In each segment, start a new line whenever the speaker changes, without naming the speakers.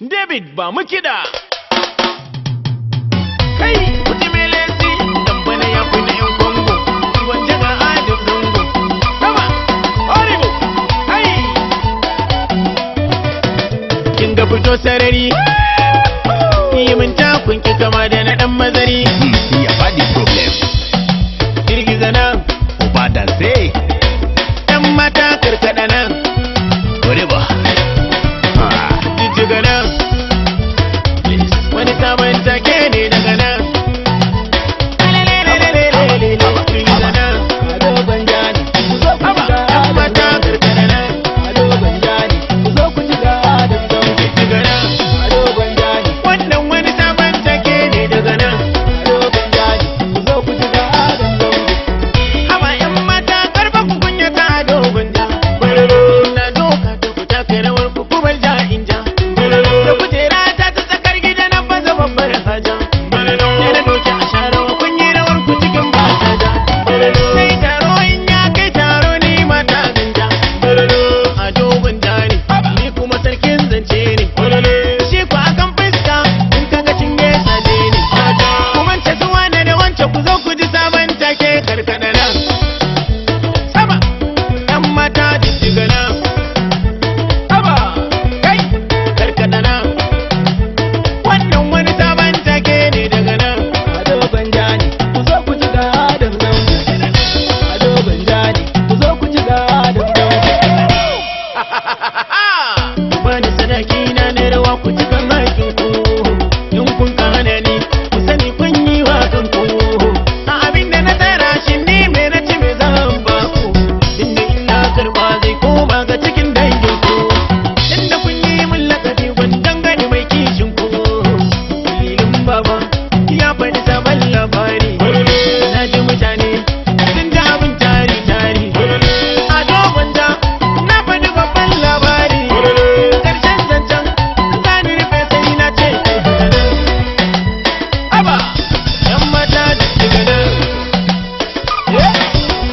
David ba mu kiɗa. Kai kuji melesi dan bana ya fi na yan Congo. Wanda ga Adam Zango. Sama, horrible. Kai. Kin ga fito sarari. Yi min takun ki kama da na dan mazari.
Ya body problem.
Girgiza nan.
Uba da sai.
Yan mata karkada nan.
Horrible.
Jijjiga nan. Wani sabon take ne daga nan. Girgiza nan. Haba, yan mata karkada nan. Jijjiga nan. Wannan wani sabon take ne daga nan. Haba, yan mata karfa ku kunyata a dogon ja. Na doka ta ku taka rawar ku kubar ja in ja. Da kujera ta ta tsakar gida na baza babbar haja. Da na doke a sharawa kun yi rawar ku cikin bata ja. Sai taro in ya kai taro ni mata ganja. A dogon ja ne, ni kuma sarkin zance ne. Shi ku akan fuska in kaga cinye sale ne. Kuma ce zuwa da wance ku zo ku ji sabon take karkada nan. Sama, yan mata jijjiga nan. Haba, kai, karkada nan. Wannan wani sabon take ne daga nan. Bani sadaki na rawa ku cika makin ku. In kun kana ni, ku sani kun yi wa kanku. A abin da na tsara shi ni me na ci me zan ba ku. Inda ina karba zai koma ga cikin dangin ku. Inda kun yi min lakabi gwandan gani mai kishin ku. Dalilin baba ya faɗi sabon labari. Na ji mutane sun ji abin tari-tari. A dogon ja na faɗi babban labari. Ƙarshen zancen zani rufe sai na ce haba yan mata daga nan.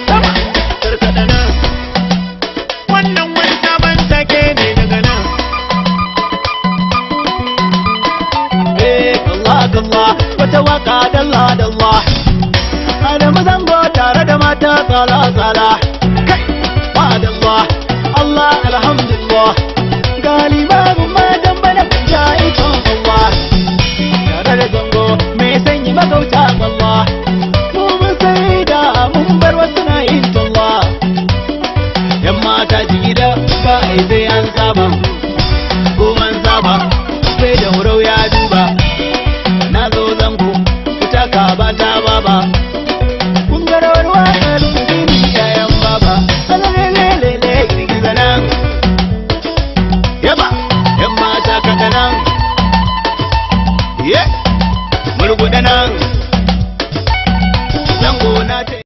Sama karkada nan. Wannan wani sabon take ne daga nan.
Allah wata waka dalla Adamu zango tare da mata tsala